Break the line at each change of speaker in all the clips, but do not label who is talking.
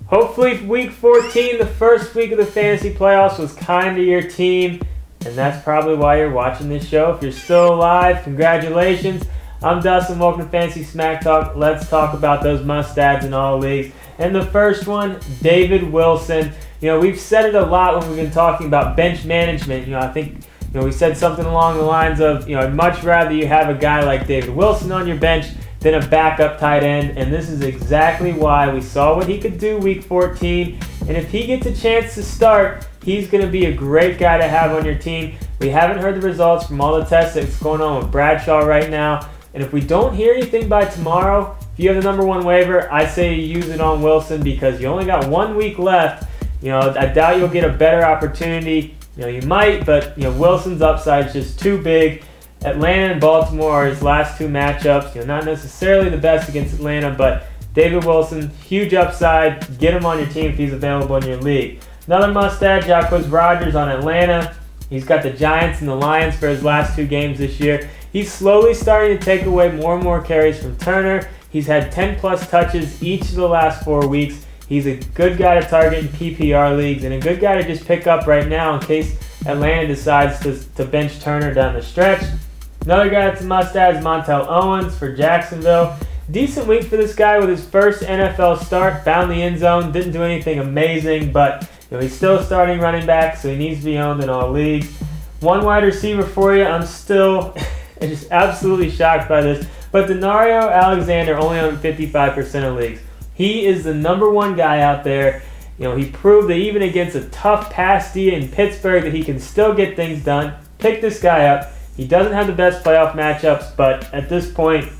Hopefully week 14, the first week of the fantasy playoffs, was kind to your team, and that's probably why you're watching this show. If you're still alive, congratulations. I'm Dustin, welcome to Fantasy Smack Talk. Let's talk about those must-adds in all leagues. And the first one, David Wilson. We've said it a lot when we've been talking about bench management. I think we said something along the lines of, I'd much rather you have a guy like David Wilson on your bench than a backup tight end, and this is exactly why. We saw what he could do week 14, and if he gets a chance to start, he's going to be a great guy to have on your team. We haven't heard the results from all the tests that's going on with Bradshaw right now, and if we don't hear anything by tomorrow, if you have the number one waiver, I say you use it on Wilson because you only got 1 week left. I doubt you'll get a better opportunity. You might, but Wilson's upside is just too big. Atlanta and Baltimore are his last two matchups. Not necessarily the best against Atlanta, but David Wilson, huge upside. Get him on your team if he's available in your league. Another must-add, Jacquizz Rodgers on Atlanta. He's got the Giants and the Lions for his last two games this year. He's slowly starting to take away more and more carries from Turner. He's had 10-plus touches each of the last 4 weeks. He's a good guy to target in PPR leagues and a good guy to just pick up right now in case Atlanta decides to bench Turner down the stretch. Another guy that's a must-add is Montell Owens for Jacksonville. Decent week for this guy with his first NFL start. Found the end zone, didn't do anything amazing, but he's still starting running back, so he needs to be owned in all leagues. One wide receiver for you. I'm still just absolutely shocked by this, but Denario Alexander only on 55% of leagues. He is the number one guy out there. He proved that even against a tough pass D in Pittsburgh that he can still get things done. Pick this guy up. He doesn't have the best playoff matchups, but at this point,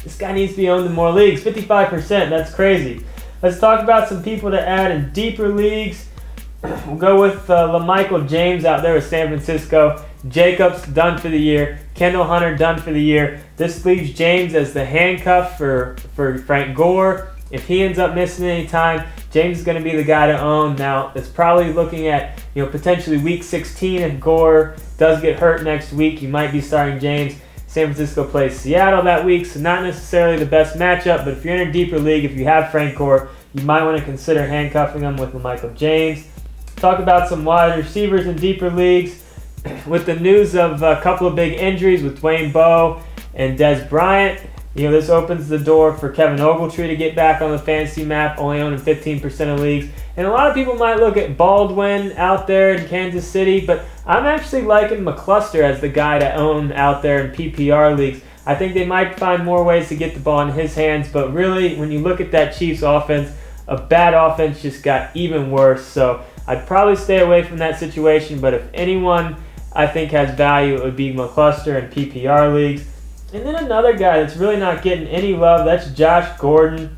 this guy needs to be owned in more leagues. 55%, that's crazy. Let's talk about some people to add in deeper leagues. We'll go with LaMichael James out there with San Francisco. Jacobs done for the year. Kendall Hunter done for the year. This leaves James as the handcuff for Frank Gore. If he ends up missing any time, James is going to be the guy to own. Now, it's probably looking at potentially week 16. If Gore does get hurt next week, you might be starting James. San Francisco plays Seattle that week, so not necessarily the best matchup, but if you're in a deeper league, if you have Frank Gore, you might want to consider handcuffing him with LaMichael James. Talk about some wide receivers in deeper leagues. With the news of a couple of big injuries with Dwayne Bowe and Des Bryant, this opens the door for Kevin Ogletree to get back on the fantasy map, only owning 15% of leagues. And a lot of people might look at Baldwin out there in Kansas City, but I'm actually liking McCluster as the guy to own out there in PPR leagues. I think they might find more ways to get the ball in his hands, but really, when you look at that Chiefs offense, a bad offense just got even worse. So I'd probably stay away from that situation, but if anyone I think has value, it would be McCluster in PPR leagues. And then another guy that's really not getting any love, that's Josh Gordon.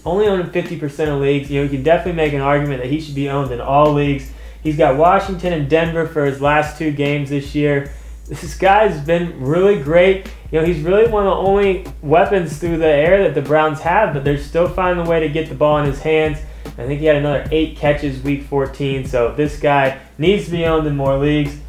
Only owning 50% of leagues. You can definitely make an argument that he should be owned in all leagues. He's got Washington and Denver for his last 2 games this year. This guy's been really great. He's really one of the only weapons through the air that the Browns have, but they're still finding a way to get the ball in his hands. I think he had another 8 catches week 14, so this guy needs to be owned in more leagues.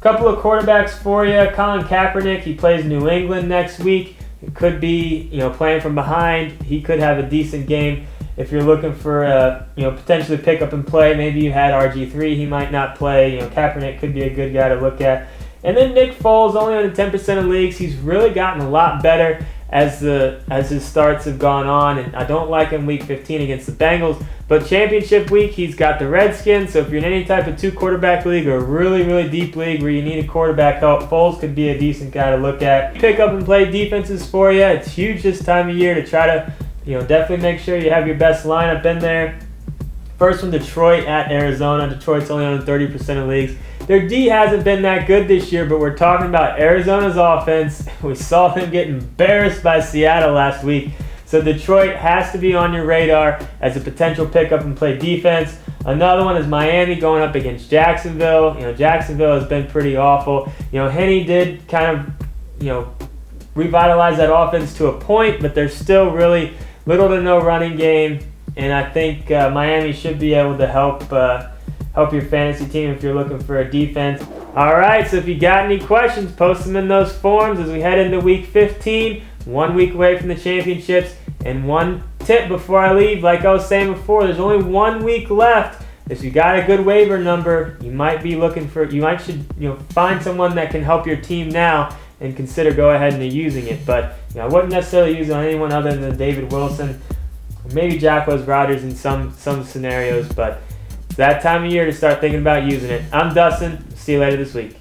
Couple of quarterbacks for you. Colin Kaepernick, he plays New England next week. It could be, playing from behind. He could have a decent game. If you're looking for, potentially pick up and play, maybe you had RG3, he might not play. Kaepernick could be a good guy to look at. And then Nick Foles, only on 10% of leagues. He's really gotten a lot better as his starts have gone on, and I don't like him week 15 against the Bengals. But championship week, he's got the Redskins, so if you're in any type of 2-quarterback league or a really, really deep league where you need a quarterback help, Foles could be a decent guy to look at. Pick up and play defenses for you. It's huge this time of year to try to, definitely make sure you have your best lineup in there. First one, Detroit at Arizona. Detroit's only on 30% of leagues. Their D hasn't been that good this year, but we're talking about Arizona's offense. We saw them get embarrassed by Seattle last week. So Detroit has to be on your radar as a potential pickup and play defense. Another one is Miami going up against Jacksonville. Jacksonville has been pretty awful. Henne did kind of, revitalize that offense to a point, but there's still really little to no running game. And I think Miami should be able to help your fantasy team if you're looking for a defense. All right, so if you got any questions, post them in those forums as we head into Week 15. 1 week away from the championships and one tip before I leave, like I was saying before, there's only 1 week left. If you got a good waiver number, you might be looking for, should find someone that can help your team now and consider go ahead and using it. But I wouldn't necessarily use it on anyone other than David Wilson, or maybe Jack Rogers in some scenarios. But it's that time of year to start thinking about using it. I'm Dustin. See you later this week.